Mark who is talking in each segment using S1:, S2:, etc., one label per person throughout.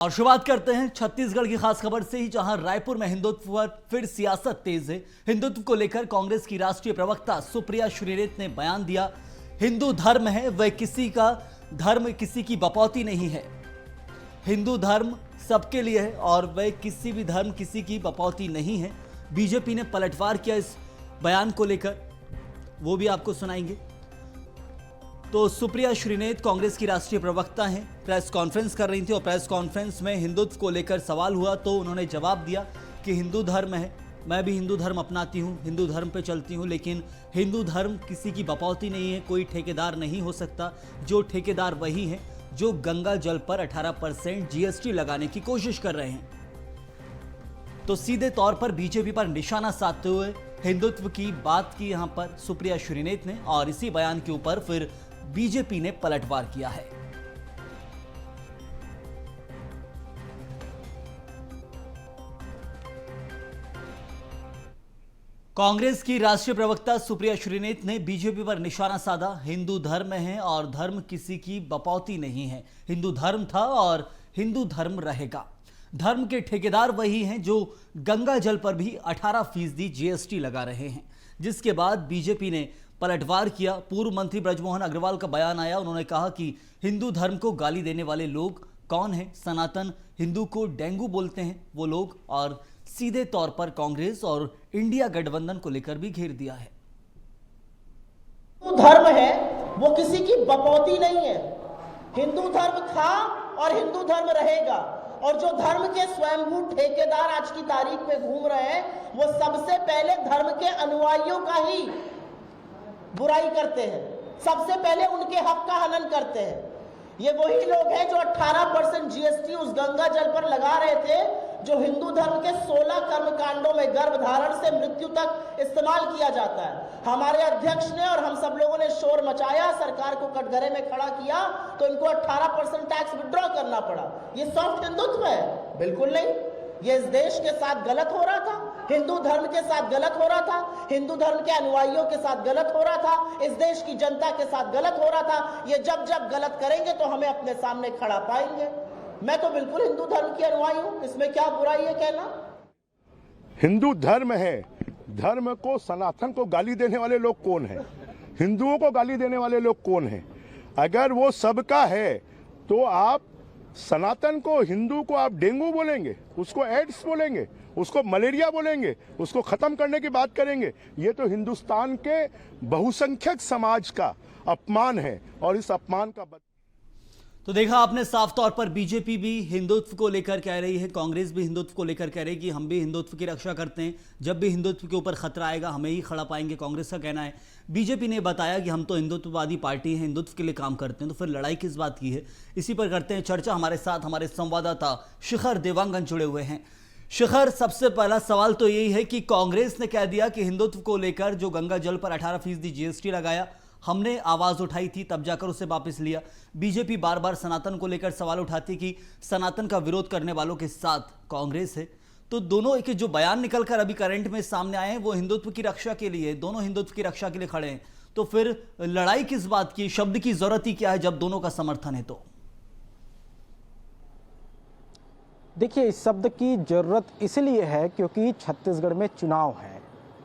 S1: और शुरुआत करते हैं छत्तीसगढ़ की खास खबर से ही, जहां रायपुर में हिंदुत्व पर फिर सियासत तेज है। हिंदुत्व को लेकर कांग्रेस की राष्ट्रीय प्रवक्ता सुप्रिया श्रीनेत ने बयान दिया। हिंदू धर्म है, वह किसी का धर्म किसी की बपौती नहीं है। हिंदू धर्म सबके लिए है और वह किसी भी धर्म किसी की बपौती नहीं है। बीजेपी ने पलटवार किया इस बयान को लेकर, वो भी आपको सुनाएंगे। तो सुप्रिया श्रीनेत कांग्रेस की राष्ट्रीय प्रवक्ता हैं, प्रेस कॉन्फ्रेंस कर रही थी और प्रेस कॉन्फ्रेंस में हिंदुत्व को लेकर सवाल हुआ तो उन्होंने जवाब दिया कि हिंदू धर्म है, मैं भी हिंदू धर्म अपनाती हूँ, हिंदू धर्म पे चलती हूँ, लेकिन हिंदू धर्म किसी की बपौती नहीं है, कोई ठेकेदार नहीं हो सकता। जो ठेकेदार वही है जो गंगा जल पर 18% जीएसटी लगाने की कोशिश कर रहे हैं। तो सीधे तौर पर बीजेपी पर निशाना साधते हुए हिंदुत्व की बात की यहां पर सुप्रिया श्रीनेत ने, और इसी बयान के ऊपर फिर बीजेपी ने पलटवार किया है। कांग्रेस की राष्ट्रीय प्रवक्ता सुप्रिया श्रीनेत ने बीजेपी पर निशाना साधा। हिंदू धर्म है और धर्म किसी की बपौती नहीं है। हिंदू धर्म था और हिंदू धर्म रहेगा। धर्म के ठेकेदार वही हैं जो गंगा जल पर भी 18% जीएसटी लगा रहे हैं। जिसके बाद बीजेपी ने पलटवार किया। पूर्व मंत्री ब्रजमोहन अग्रवाल का बयान आया। उन्होंने कहा कि हिंदू धर्म को गाली देने वाले लोग कौन हैं? सनातन हिंदू को डेंगू बोलते हैं वो लोग, और सीधे तौर पर कांग्रेस और इंडिया गठबंधन को लेकर भी घेर दिया है।
S2: हिंदू धर्म है वो किसी की बपौती नहीं है। हिंदू धर्म था और हिंदू धर्म रहेगा। और जो धर्म के स्वयंभू ठेकेदार आज की तारीख में घूम रहे हैं, वो सबसे पहले धर्म के अनुयायियों का ही बुराई करते हैं, सबसे पहले उनके हक का हनन करते हैं। ये वही लोग हैं जो 18% जीएसटी उस गंगा जल पर लगा रहे थे जो हिंदू धर्म के 16 कर्मकांडों में गर्भधारण से मृत्यु तक इस्तेमाल किया जाता है। हमारे अध्यक्ष ने और हम सब लोगों ने शोर मचाया, सरकार को कटघरे में खड़ा किया तो इनको 18% टैक्स विड्रॉ करना पड़ा। ये सॉफ्ट हिंदुत्व है? बिल्कुल नहीं। ये इस देश के साथ गलत हो रहा था, हिंदू धर्म के साथ गलत हो रहा था, हिंदू धर्म के अनुयायियों के साथ गलत हो रहा था, इस देश की जनता के साथ गलत हो रहा था। ये जब जब गलत करेंगे तो हमें अपने सामने खड़ा पाएंगे। मैं तो बिल्कुल हिंदू धर्म की अनुयायी हूं, इसमें क्या बुराई है कहना?
S3: हिंदू धर्म है, धर्म को सनातन को गाली देने वाले लोग कौन है? हिंदुओं को गाली देने वाले लोग कौन है? अगर वो सबका है तो आप सनातन को, हिंदू को आप डेंगू बोलेंगे, उसको एड्स बोलेंगे, उसको मलेरिया बोलेंगे, उसको खत्म करने की बात करेंगे? ये तो हिंदुस्तान के बहुसंख्यक समाज का अपमान है और इस अपमान का
S1: तो देखा आपने, साफ तौर पर बीजेपी भी हिंदुत्व को लेकर कह रही है, कांग्रेस भी हिंदुत्व को लेकर कह रही है कि हम भी हिंदुत्व की रक्षा करते हैं, जब भी हिंदुत्व के ऊपर खतरा आएगा हमें ही खड़ा पाएंगे, कांग्रेस का कहना है। बीजेपी ने बताया कि हम तो हिंदुत्ववादी पार्टी हैं, हिंदुत्व के लिए काम करते हैं, तो फिर लड़ाई किस बात की है? इसी पर करते हैं चर्चा। हमारे साथ हमारे संवाददाता शिखर देवांगन जुड़े हुए हैं। शिखर, सबसे पहला सवाल तो यही है कि कांग्रेस ने कह दिया कि हिंदुत्व को लेकर जो गंगा जल पर 18% जीएसटी लगाया, हमने आवाज उठाई थी, तब जाकर उसे वापस लिया। बीजेपी बार बार सनातन को लेकर सवाल उठाती कि सनातन का विरोध करने वालों के साथ कांग्रेस है। तो दोनों एक जो बयान निकलकर अभी करंट में सामने आए हैं वो हिंदुत्व की रक्षा के लिए, दोनों हिंदुत्व की रक्षा के लिए खड़े हैं। तो फिर लड़ाई किस बात की? शब्द की जरूरत ही क्या है जब दोनों का समर्थन है? तो
S4: देखिए, इस शब्द की जरूरत इसलिए है क्योंकि छत्तीसगढ़ में चुनाव है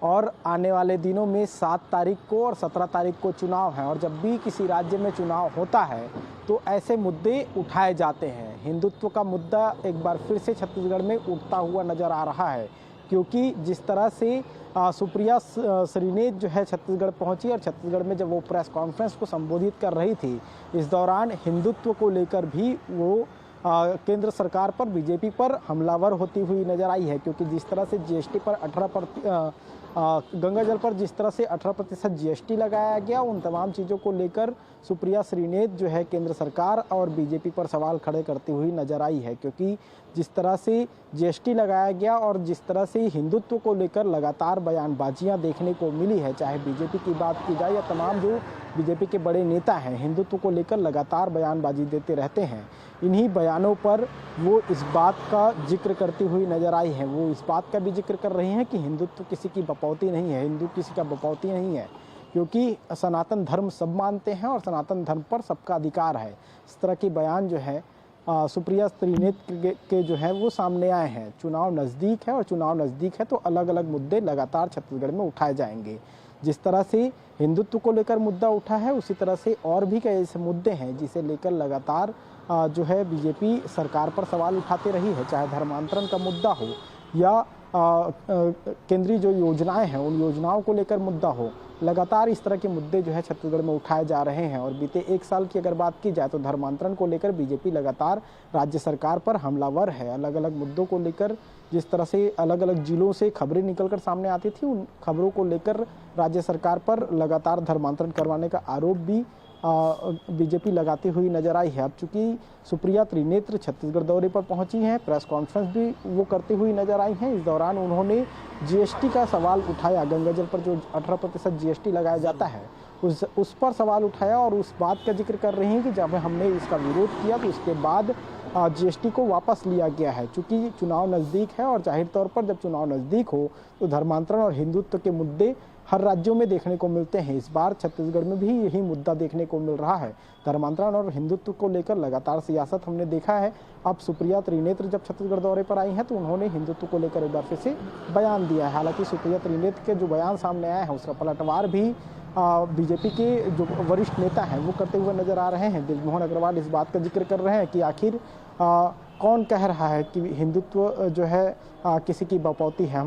S4: और आने वाले दिनों में 7 तारीख को और 17 तारीख को चुनाव है। और जब भी किसी राज्य में चुनाव होता है तो ऐसे मुद्दे उठाए जाते हैं। हिंदुत्व का मुद्दा एक बार फिर से छत्तीसगढ़ में उठता हुआ नज़र आ रहा है, क्योंकि जिस तरह से सुप्रिया श्रीनेत जो है छत्तीसगढ़ पहुंची और छत्तीसगढ़ में जब वो प्रेस कॉन्फ्रेंस को संबोधित कर रही थी, इस दौरान हिंदुत्व को लेकर भी वो केंद्र सरकार पर, बीजेपी पर हमलावर होती हुई नजर आई है। क्योंकि जिस तरह से जीएसटी पर गंगा जल पर जिस तरह से 18% जीएसटी लगाया गया, उन तमाम चीज़ों को लेकर सुप्रिया श्रीनेत जो है केंद्र सरकार और बीजेपी पर सवाल खड़े करती हुई नजर आई है। क्योंकि जिस तरह से जीएसटी लगाया गया और जिस तरह से हिंदुत्व को लेकर लगातार बयानबाजियां देखने को मिली है, चाहे बीजेपी की बात की जाए या तमाम जो बीजेपी के बड़े नेता हैं, हिंदुत्व को लेकर लगातार बयानबाजी देते रहते हैं। इन्हीं बयानों पर वो इस बात का जिक्र करती हुई नजर आई हैं। वो इस बात का भी जिक्र कर रही हैं कि हिंदुत्व किसी की बपौती नहीं है, हिंदू किसी का बपौती नहीं है, क्योंकि सनातन धर्म सब मानते हैं और सनातन धर्म पर सबका अधिकार है। इस तरह की बयान जो है सुप्रिया त्रिनेत्र के जो है वो सामने आए हैं। चुनाव नज़दीक है और चुनाव नज़दीक है तो अलग अलग मुद्दे लगातार छत्तीसगढ़ में उठाए जाएंगे। जिस तरह से हिंदुत्व को लेकर मुद्दा उठा है उसी तरह से और भी कई ऐसे मुद्दे हैं जिसे लेकर लगातार जो है बीजेपी सरकार पर सवाल उठाते रही है, चाहे धर्मांतरण का मुद्दा हो या केंद्रीय जो योजनाएं हैं उन योजनाओं को लेकर मुद्दा हो। लगातार इस तरह के मुद्दे जो है छत्तीसगढ़ में उठाए जा रहे हैं और बीते एक साल की अगर बात की जाए तो धर्मांतरण को लेकर बीजेपी लगातार राज्य सरकार पर हमलावर है। अलग अलग मुद्दों को लेकर जिस तरह से अलग अलग जिलों से खबरें निकलकर सामने आती थी उन खबरों को लेकर राज्य सरकार पर लगातार धर्मांतरण करवाने का आरोप भी बीजेपी लगाती हुई नजर आई है। अब चूंकि सुप्रिया त्रिनेत्र छत्तीसगढ़ दौरे पर पहुंची हैं, प्रेस कॉन्फ्रेंस भी वो करती हुई नजर आई हैं। इस दौरान उन्होंने जीएसटी का सवाल उठाया, गंगाजल पर जो 18% जीएसटी लगाया जाता है उस पर सवाल उठाया और उस बात का जिक्र कर रही हैं कि जब हमने इसका विरोध किया तो उसके बाद जीएसटी को वापस लिया गया है। चूँकि चुनाव नज़दीक है और जाहिर तौर पर जब चुनाव नज़दीक हो तो धर्मांतरण और हिंदुत्व के मुद्दे हर राज्यों में देखने को मिलते हैं। इस बार छत्तीसगढ़ में भी यही मुद्दा देखने को मिल रहा है। धर्मांतरण और हिंदुत्व को लेकर लगातार सियासत हमने देखा है। अब सुप्रिया त्रिनेत्र जब छत्तीसगढ़ दौरे पर आई हैं तो उन्होंने हिंदुत्व को लेकर एक बार फिर से बयान दिया है। हालांकि सुप्रिया त्रिनेत्र के जो बयान सामने आए हैं उसका पलटवार भी बीजेपी के जो वरिष्ठ नेता हैं वो करते हुए नजर आ रहे हैं। बृजमोहन अग्रवाल इस बात का जिक्र कर रहे हैं कि आखिर कौन कह रहा है कि हिंदुत्व जो है किसी की बपौती है।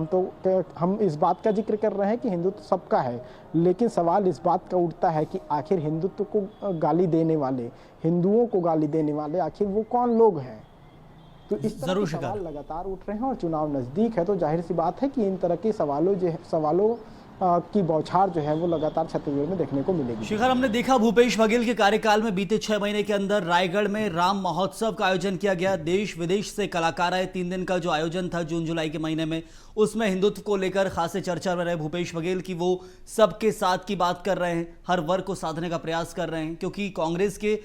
S4: हम इस बात का जिक्र कर रहे हैं कि हिंदुत्व सबका है, लेकिन सवाल इस बात का उठता है कि आखिर हिंदुत्व को गाली देने वाले, हिंदुओं को गाली देने वाले आखिर वो कौन लोग हैं। तो इस तरह के सवाल लगातार उठ रहे हैं और चुनाव नज़दीक है तो जाहिर सी बात है कि इन तरह के सवालों की बौछार जो है वो लगातार छत्तीसगढ़ में देखने को मिलेगी।
S1: शिखर, हमने देखा भूपेश बघेल के कार्यकाल में बीते 6 महीने के अंदर रायगढ़ में राम महोत्सव का आयोजन किया गया। देश विदेश से कलाकार आए। 3 दिन का जो आयोजन था जून जुलाई के महीने में, उसमें हिंदुत्व को लेकर खासे चर्चा में रहे भूपेश बघेल की वो सबके साथ की बात कर रहे हैं, हर वर्ग को साधने का प्रयास कर रहे हैं। क्योंकि कांग्रेस के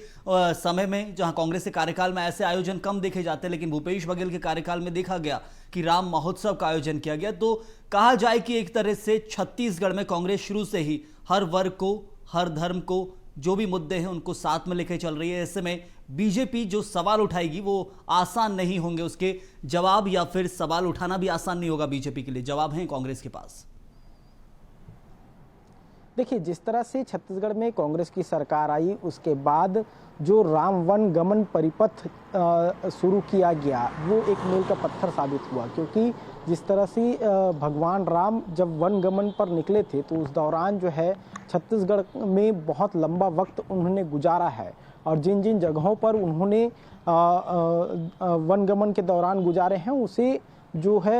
S1: समय में, जहां कांग्रेस के कार्यकाल में ऐसे आयोजन कम देखे जाते, लेकिन भूपेश बघेल के कार्यकाल में देखा गया कि राम महोत्सव का आयोजन किया गया। तो कहा जाए कि एक तरह से छत्तीसगढ़ में कांग्रेस शुरू से ही हर वर्ग को, हर धर्म को, जो भी मुद्दे हैं उनको साथ में लेकर चल रही है। ऐसे में बीजेपी जो सवाल उठाएगी वो आसान नहीं होंगे, उसके जवाब या फिर सवाल उठाना भी आसान नहीं होगा बीजेपी के लिए। जवाब हैं कांग्रेस के पास।
S4: देखिए, जिस तरह से छत्तीसगढ़ में कांग्रेस की सरकार आई उसके बाद जो राम वन गमन परिपथ शुरू किया गया वो एक मील का पत्थर साबित हुआ। क्योंकि जिस तरह से भगवान राम जब वन गमन पर निकले थे तो उस दौरान जो है छत्तीसगढ़ में बहुत लंबा वक्त उन्होंने गुजारा है और जिन जिन जगहों पर उन्होंने वन गमन के दौरान गुजारे हैं उसे जो है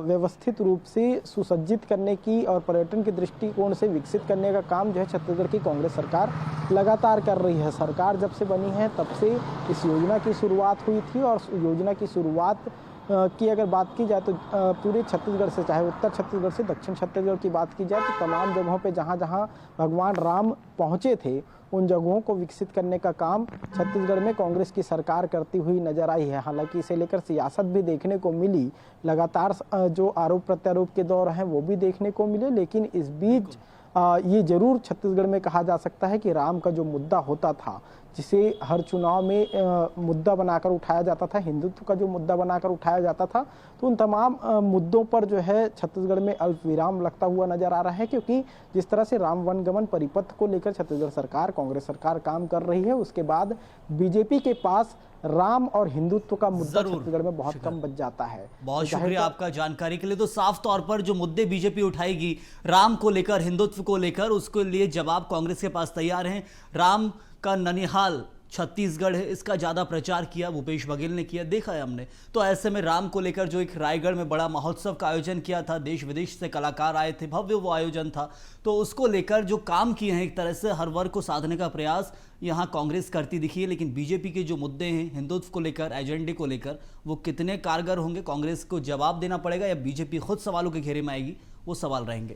S4: व्यवस्थित रूप से सुसज्जित करने की और पर्यटन के दृष्टिकोण से विकसित करने का काम जो है छत्तीसगढ़ की कांग्रेस सरकार लगातार कर रही है। सरकार जब से बनी है तब से इस योजना की शुरुआत हुई थी और योजना की शुरुआत की अगर बात की जाए तो पूरे छत्तीसगढ़ से, चाहे उत्तर छत्तीसगढ़ से दक्षिण छत्तीसगढ़ की बात की जाए तो तमाम जगहों पे जहाँ जहाँ भगवान राम पहुँचे थे उन जगहों को विकसित करने का काम छत्तीसगढ़ में कांग्रेस की सरकार करती हुई नजर आई है। हालांकि इसे लेकर सियासत भी देखने को मिली, लगातार जो आरोप प्रत्यारोप के दौर हैं वो भी देखने को मिले, लेकिन इस बीच ये जरूर छत्तीसगढ़ में कहा जा सकता है कि राम का जो मुद्दा होता था, जिसे हर चुनाव में मुद्दा बनाकर उठाया जाता था, हिंदुत्व का जो मुद्दा बनाकर उठाया जाता था, तो उन तमाम मुद्दों पर जो है छत्तीसगढ़ में अल्पविराम लगता हुआ नजर आ रहा है। क्योंकि जिस तरह से राम वनगमन परिपथ को लेकर छत्तीसगढ़ सरकार, कांग्रेस सरकार काम कर रही है, उसके बाद बीजेपी के पास राम और हिंदुत्व का मुद्दा छत्तीसगढ़ में बहुत कम बच जाता है।
S1: बहुत शुक्रिया आपका जानकारी के लिए। तो साफ तौर पर जो मुद्दे बीजेपी उठाएगी राम को लेकर, हिंदुत्व को लेकर, उसके लिए जवाब कांग्रेस के पास तैयार हैं। राम का ननिहाल छत्तीसगढ़ है, इसका ज्यादा प्रचार किया भूपेश बघेल ने किया, देखा है हमने। तो ऐसे में राम को लेकर जो एक रायगढ़ में बड़ा महोत्सव का आयोजन किया था, देश विदेश से कलाकार आए थे, भव्य वो आयोजन था, तो उसको लेकर जो काम किए हैं एक तरह से हर वर्ग को साधने का प्रयास यहाँ कांग्रेस करती दिखी है। लेकिन बीजेपी के जो मुद्दे हैं हिंदुत्व को लेकर, एजेंडे को लेकर, वो कितने कारगर होंगे, कांग्रेस को जवाब देना पड़ेगा या बीजेपी खुद सवालों के घेरे में आएगी, वो सवाल रहेंगे।